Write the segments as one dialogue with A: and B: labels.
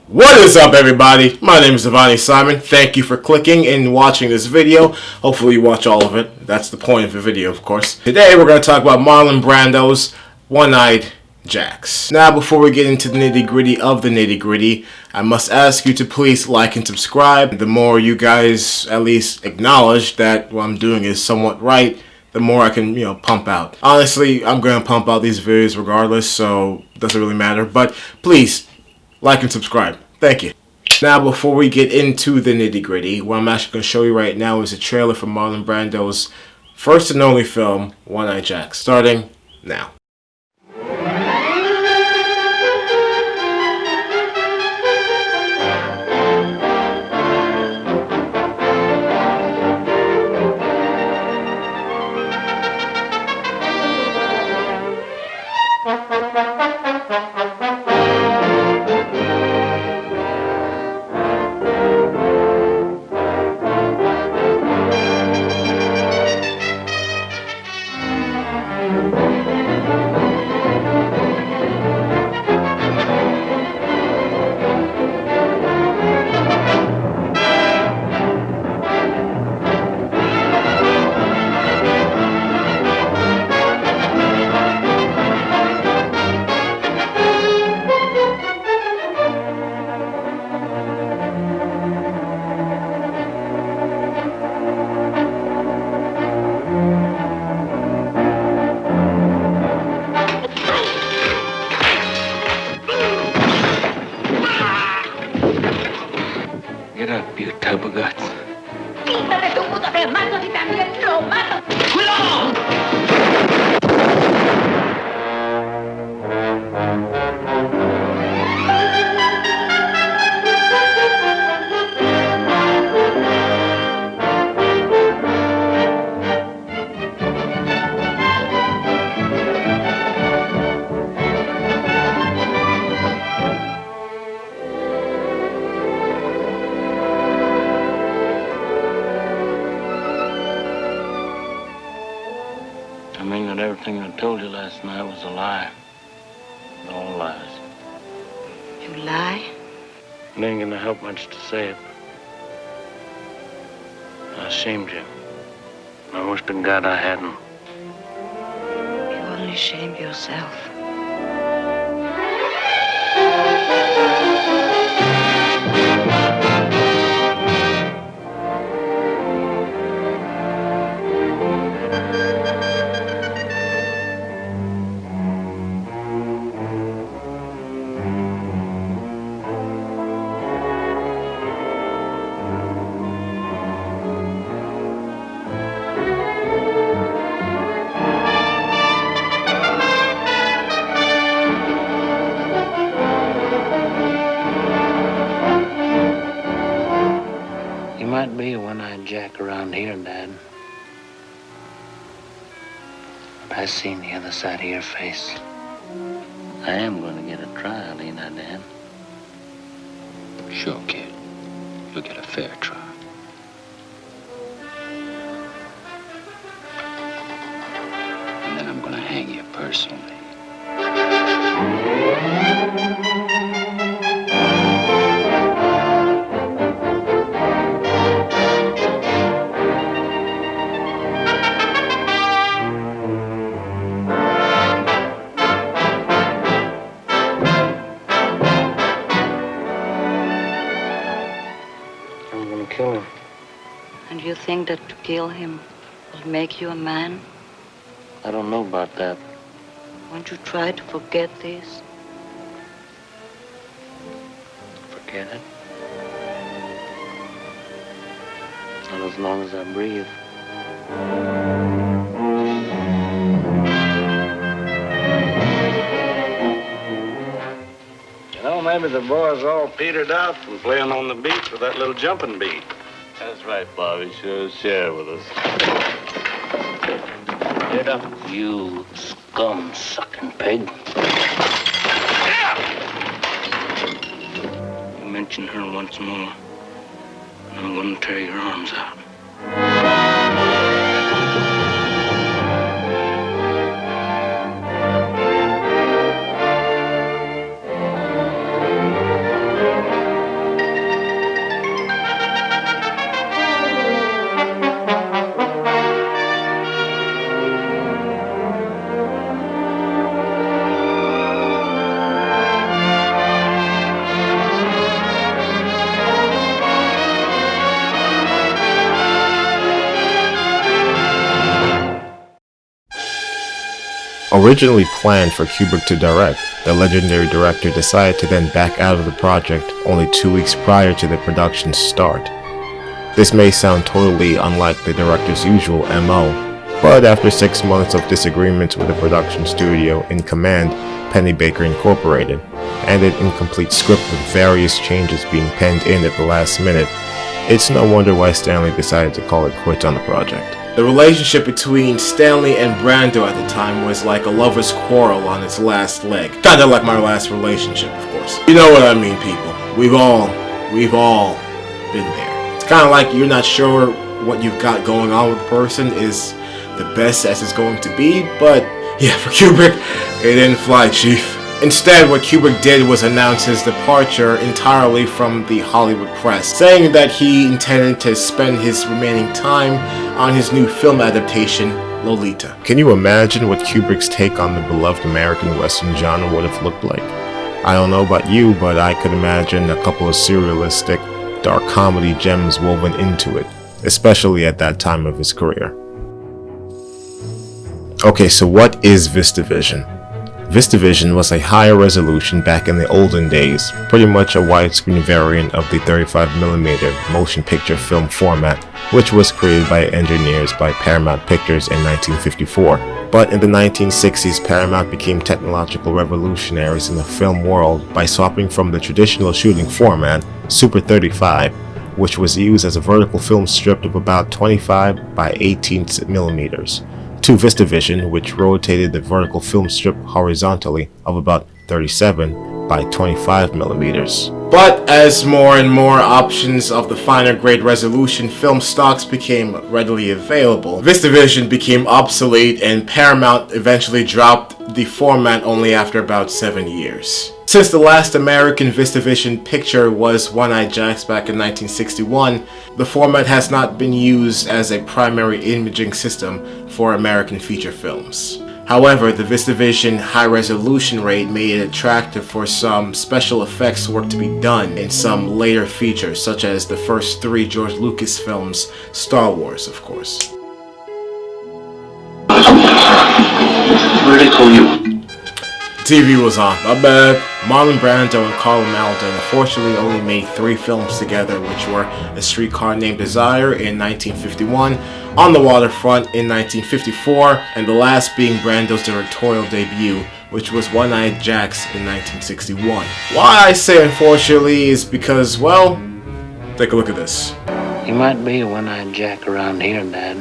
A: What is up, everybody? My name is Devani Simon. Thank you for clicking and watching this video. Hopefully you watch all of it. That's the point of the video, of course. Today we're going to talk about Marlon Brando's OneEyed Jacks. Now, before we get into the nitty-gritty of the nitty-gritty, I must ask you to please like and subscribe. The more you guys at least acknowledge that what I'm doing is somewhat right, the more I can, pump out. Honestly, I'm going to pump out these videos regardless, so it doesn't really matter. But please, like and subscribe. Thank you. Now, before we get into the nitty-gritty, what I'm actually going to show you right now is a trailer for Marlon Brando's first and only film, OneEyed Jacks, starting now.
B: Get up, you tub of guts.
C: Quítate tu puta, te mato y también lo mato. ¡Cuidado!
B: I mean that everything I told you last night was a lie. All lies.
C: You lie?
B: It ain't gonna help much to say it. I shamed you. I wish to God I hadn't.
C: You only shame yourself.
B: You might be a one-eyed jack around here, Dad. But I seen the other side of your face. I am gonna get a trial, ain't I, Dad?
D: Sure, kid. You'll get a fair trial. And then I'm gonna hang you personally.
B: I'm gonna kill him.
C: And you think that to kill him will make you a man?
B: I don't know about that.
C: Won't you try to forget this?
B: Forget it. Not as long as I breathe. You know, maybe the boys all petered out from playing on the beach with that little jumping bee.
E: That's right, Bobby. Sure share with us.
B: Get up, you scum-sucking pig. You mention her once more, and I'm gonna tear your arms out.
A: Originally planned for Kubrick to direct, the legendary director decided to then back out of the project only 2 weeks prior to the production's start. This may sound totally unlike the director's usual MO, but after 6 months of disagreements with the production studio in command, Pennybaker Incorporated, and an incomplete script with various changes being penned in at the last minute, it's no wonder why Stanley decided to call it quits on the project. The relationship between Stanley and Brando at the time was like a lover's quarrel on its last leg. Kinda like my last relationship, of course. You know what I mean, people. We've all been there. It's kinda like you're not sure what you've got going on with the person is the best as it's going to be, but yeah, for Kubrick, it didn't fly, chief. Instead, what Kubrick did was announce his departure entirely from the Hollywood press, saying that he intended to spend his remaining time on his new film adaptation, Lolita. Can you imagine what Kubrick's take on the beloved American Western genre would have looked like? I don't know about you, but I could imagine a couple of surrealistic, dark comedy gems woven into it, especially at that time of his career. Okay, so what is VistaVision? VistaVision was a higher resolution back in the olden days, pretty much a widescreen variant of the 35mm motion picture film format, which was created by engineers by Paramount Pictures in 1954. But in the 1960s, Paramount became technological revolutionaries in the film world by swapping from the traditional shooting format, Super 35, which was used as a vertical film strip of about 25 by 18mm, to VistaVision, which rotated the vertical film strip horizontally of about 37 by 25mm. But as more and more options of the finer grade resolution film stocks became readily available, VistaVision became obsolete and Paramount eventually dropped the format only after about 7 years. Since the last American VistaVision picture was OneEyed Jacks back in 1961, the format has not been used as a primary imaging system for American feature films. However, the VistaVision high-resolution rate made it attractive for some special effects work to be done in some later features, such as the first 3 George Lucas films, Star Wars, of course.
D: Where did they call you?
A: TV was on. My bad. Marlon Brando and Karl Malden unfortunately only made 3 films together, which were A Streetcar Named Desire in 1951, On the Waterfront in 1954, and the last being Brando's directorial debut, which was One-Eyed Jacks in 1961. Why I say unfortunately is because, well, take a look at this.
B: You might be a one-eyed jack around here, Dad.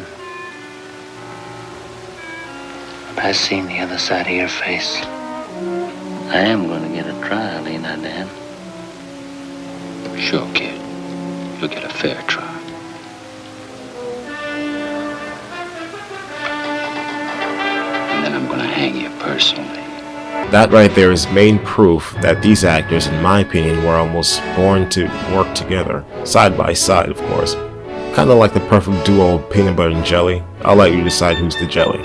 B: But I seen the other side of your face. I am going to get a trial, ain't I, Dad?
D: Sure, kid. You'll get a fair trial. And then I'm going to hang you personally.
A: That right there is main proof that these actors, in my opinion, were almost born to work together, side by side, of course. Kinda like the perfect duo of peanut butter and jelly. I'll let you decide who's the jelly.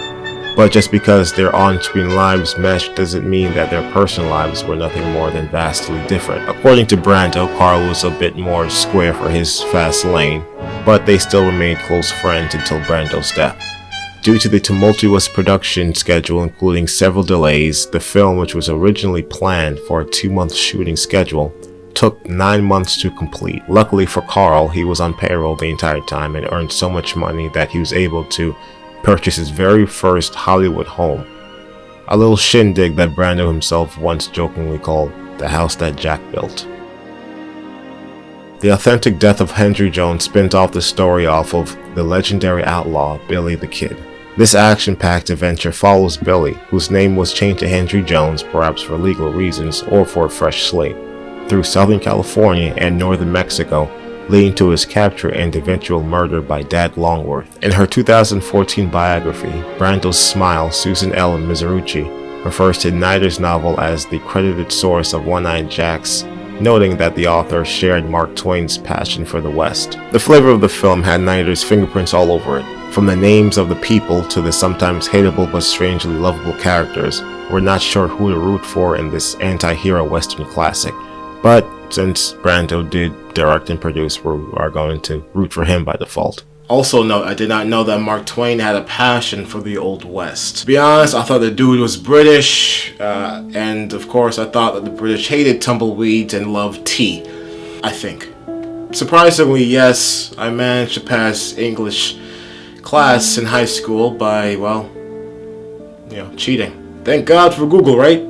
A: But just because their on-screen lives meshed doesn't mean that their personal lives were nothing more than vastly different. According to Brando, Karl was a bit more square for his fast lane, but they still remained close friends until Brando's death. Due to the tumultuous production schedule including several delays, the film, which was originally planned for a 2-month shooting schedule, took 9 months to complete. Luckily for Karl, he was on payroll the entire time and earned so much money that he was able to purchase his very first Hollywood home. A little shindig that Brando himself once jokingly called the house that Jack built. The authentic death of Henry Jones spins off the story off of the legendary outlaw Billy the Kid. This action-packed adventure follows Billy, whose name was changed to Henry Jones, perhaps for legal reasons or for a fresh slate, through Southern California and Northern Mexico, leading to his capture and eventual murder by Dad Longworth. In her 2014 biography, Brando's Smile, Susan Ellen Miserucci, refers to Nider's novel as the credited source of One-Eyed Jacks, noting that the author shared Mark Twain's passion for the West. The flavor of the film had Nider's fingerprints all over it. From the names of the people to the sometimes hateable but strangely lovable characters, we're not sure who to root for in this anti-hero Western classic. But since Brando did direct and produce, we are going to root for him by default. Also note, I did not know that Mark Twain had a passion for the Old West. To be honest, I thought the dude was British, and of course I thought that the British hated tumbleweeds and loved tea, I think. Surprisingly, yes, I managed to pass English class in high school by, well, cheating. Thank God for Google, right?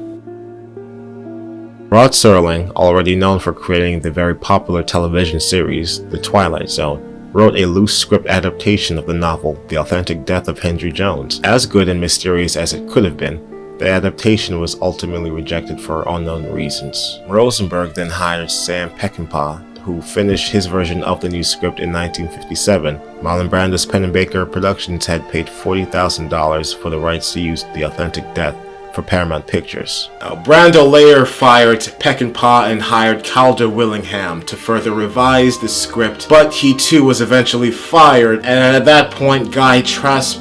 A: Rod Serling, already known for creating the very popular television series, The Twilight Zone, wrote a loose script adaptation of the novel The Authentic Death of Henry Jones. As good and mysterious as it could have been, the adaptation was ultimately rejected for unknown reasons. Rosenberg then hired Sam Peckinpah, who finished his version of the new script in 1957. Marlon Brando's Pennebaker Productions had paid $40,000 for the rights to use The Authentic Death for Paramount Pictures. Brando later fired Peckinpah and hired Calder Willingham to further revise the script, but he too was eventually fired, and at that point Guy Trasper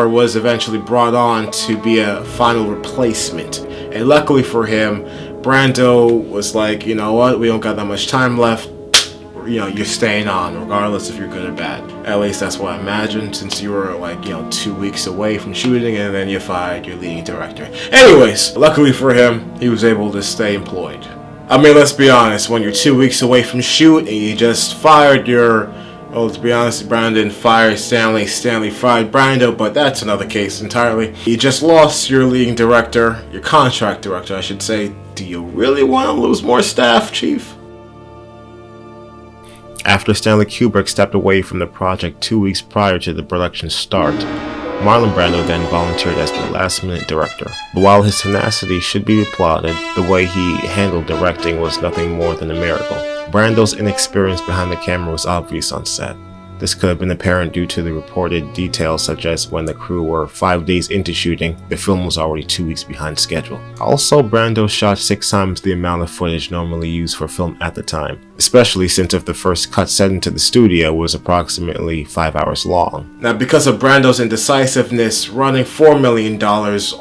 A: was eventually brought on to be a final replacement. And luckily for him, Brando was like, you know what, we don't got that much time left. You're staying on, regardless if you're good or bad. At least that's what I imagined, since you were 2 weeks away from shooting and then you fired your leading director. Anyways, luckily for him, he was able to stay employed. I mean, let's be honest, when you're 2 weeks away from shoot and you just fired to be honest, Brando didn't fire Stanley fired Brando, but that's another case entirely. You just lost your leading director, your contract director, I should say. Do you really want to lose more staff, Chief? After Stanley Kubrick stepped away from the project 2 weeks prior to the production's start, Marlon Brando then volunteered as the last-minute director. But while his tenacity should be applauded, the way he handled directing was nothing more than a miracle. Brando's inexperience behind the camera was obvious on set. This could have been apparent due to the reported details such as when the crew were 5 days into shooting, the film was already 2 weeks behind schedule. Also, Brando shot 6 times the amount of footage normally used for film at the time, especially since the first cut set into the studio was approximately 5 hours long. Now, because of Brando's indecisiveness, running $4 million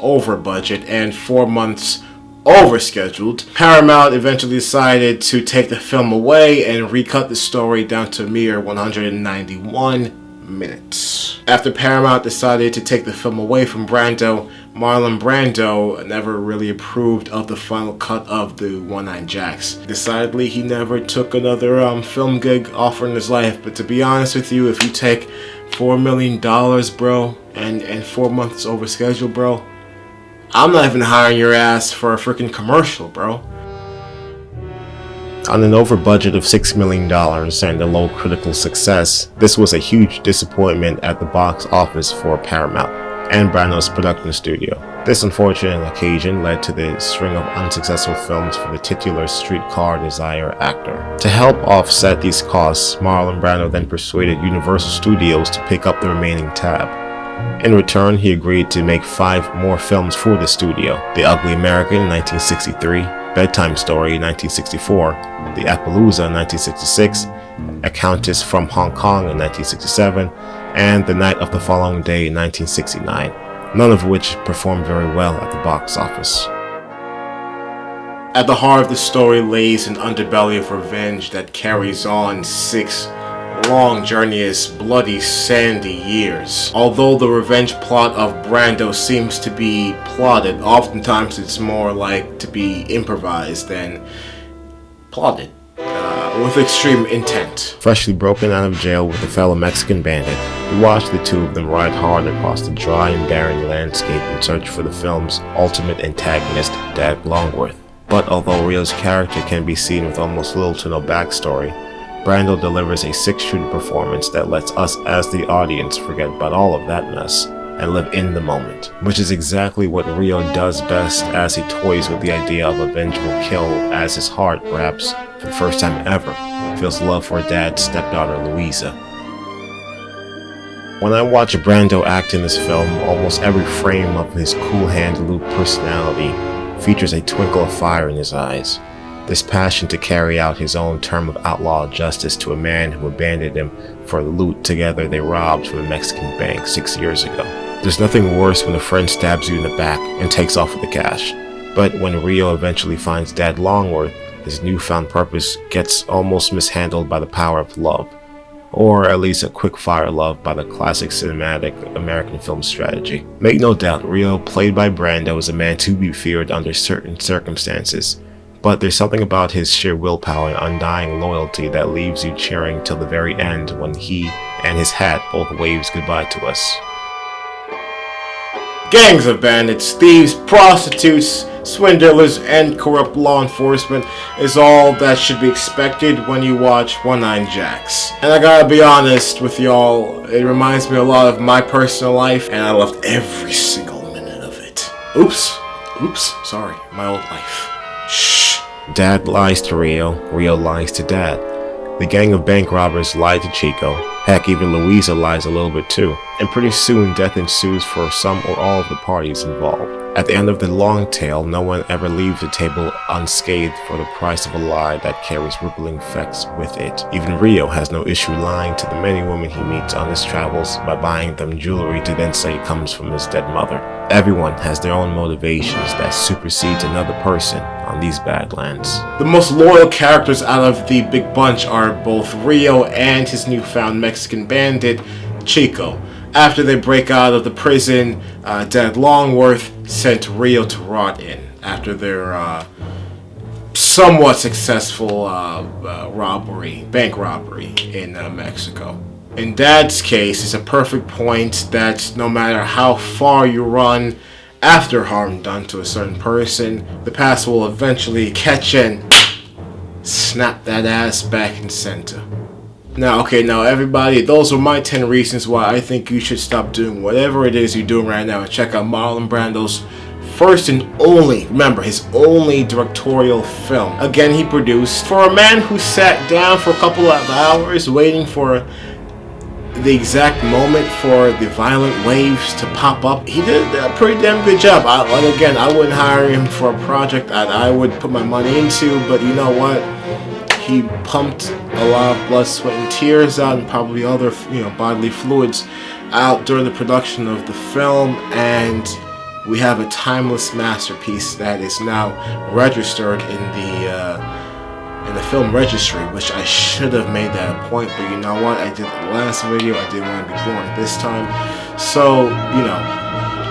A: over budget and 4 months overscheduled, Paramount eventually decided to take the film away and recut the story down to a mere 191 minutes. After Paramount decided to take the film away from Brando, Marlon Brando never really approved of the final cut of the OneEyed Jacks. Decidedly, he never took another film gig offer in his life, but to be honest with you, if you take $4 million, bro, and 4 months overscheduled, bro, I'm not even hiring your ass for a freaking commercial, bro. On an over budget of $6 million and a low critical success, this was a huge disappointment at the box office for Paramount and Brando's production studio. This unfortunate occasion led to the string of unsuccessful films for the titular streetcar desire actor. To help offset these costs, Marlon Brando then persuaded Universal Studios to pick up the remaining tab. In return, he agreed to make 5 more films for the studio: The Ugly American in 1963, Bedtime Story in 1964, The Appaloosa in 1966, A Countess from Hong Kong in 1967, and The Night of the Following Day in 1969, none of which performed very well at the box office. At the heart of the story lays an underbelly of revenge that carries on 6 long, journeyous, bloody, sandy years. Although the revenge plot of Brando seems to be plotted, oftentimes it's more like to be improvised than plotted, with extreme intent. Freshly broken out of jail with a fellow Mexican bandit, we watch the two of them ride hard across the dry and barren landscape in search for the film's ultimate antagonist, Dad Longworth. But although Rio's character can be seen with almost little to no backstory, Brando delivers a 6-shooter performance that lets us as the audience forget about all of that mess and live in the moment, which is exactly what Rio does best as he toys with the idea of a vengeful kill as his heart, perhaps for the first time ever, feels love for Dad's stepdaughter Louisa. When I watch Brando act in this film, almost every frame of his cool-hand aloof personality features a twinkle of fire in his eyes. This passion to carry out his own term of outlaw justice to a man who abandoned him for the loot together they robbed from a Mexican bank 6 years ago. There's nothing worse when a friend stabs you in the back and takes off with the cash. But when Rio eventually finds Dad Longworth, his newfound purpose gets almost mishandled by the power of love, or at least a quick-fire love by the classic cinematic American film strategy. Make no doubt, Rio, played by Brando, is a man to be feared under certain circumstances, but there's something about his sheer willpower and undying loyalty that leaves you cheering till the very end when he and his hat both waves goodbye to us. Gangs of bandits, thieves, prostitutes, swindlers, and corrupt law enforcement is all that should be expected when you watch OneEyed Jacks. And I gotta be honest with y'all, it reminds me a lot of my personal life, and I loved every single minute of it. Oops, sorry, my old life. Shh. Dad lies to Rio, Rio lies to Dad. The gang of bank robbers lied to Chico. Heck, even Louisa lies a little bit too. And pretty soon death ensues for some or all of the parties involved. At the end of the long tale, no one ever leaves the table unscathed for the price of a lie that carries rippling effects with it. Even Rio has no issue lying to the many women he meets on his travels by buying them jewelry to then say it comes from his dead mother. Everyone has their own motivations that supersedes another person on these badlands. The most loyal characters out of the big bunch are both Rio and his newfound Mexican bandit, Chico. After they break out of the prison, Dad Longworth sent Rio to rot in after their somewhat successful bank robbery in Mexico. In Dad's case, it's a perfect point that no matter how far you run after harm done to a certain person, the past will eventually catch and snap that ass back in center. Now everybody, those are my 10 reasons why I think you should stop doing whatever it is you're doing right now and check out Marlon Brando's first and only, remember, his only directorial film. Again, he produced. For a man who sat down for a couple of hours waiting for the exact moment for the violent waves to pop up, he did a pretty damn good job. I wouldn't hire him for a project that I would put my money into, but you know what? He pumped a lot of blood, sweat, and tears out, and probably other, bodily fluids out during the production of the film, and we have a timeless masterpiece that is now registered in the film registry, which I should have made that a point, but you know what? I did the last video. I didn't want to be boring this time, so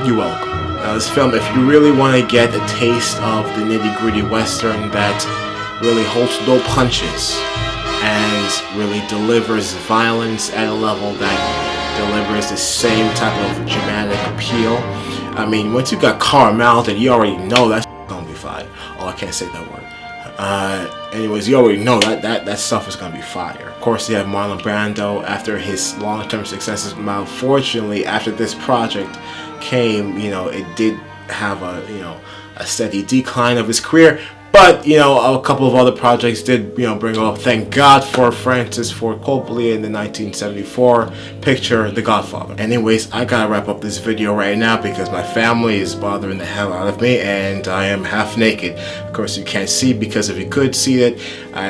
A: you're welcome. Now, this film, if you really want to get a taste of the nitty-gritty western that really holds no punches and really delivers violence at a level that delivers the same type of dramatic appeal. I mean, once you got Karl Malden, you already know that's gonna be fire. Oh, I can't say that word. Anyways, you already know that stuff is gonna be fire. Of course, you have Marlon Brando after his long-term successes. Unfortunately, after this project came, it did have a steady decline of his career. But, a couple of other projects did, bring up. Thank God for Francis Ford Coppola in the 1974 picture, The Godfather. Anyways, I gotta wrap up this video right now because my family is bothering the hell out of me and I am half naked. Of course, you can't see because if you could see it,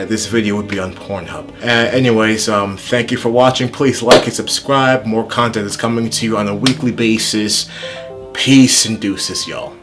A: this video would be on Pornhub. Anyways, thank you for watching. Please like and subscribe. More content is coming to you on a weekly basis. Peace and deuces, y'all.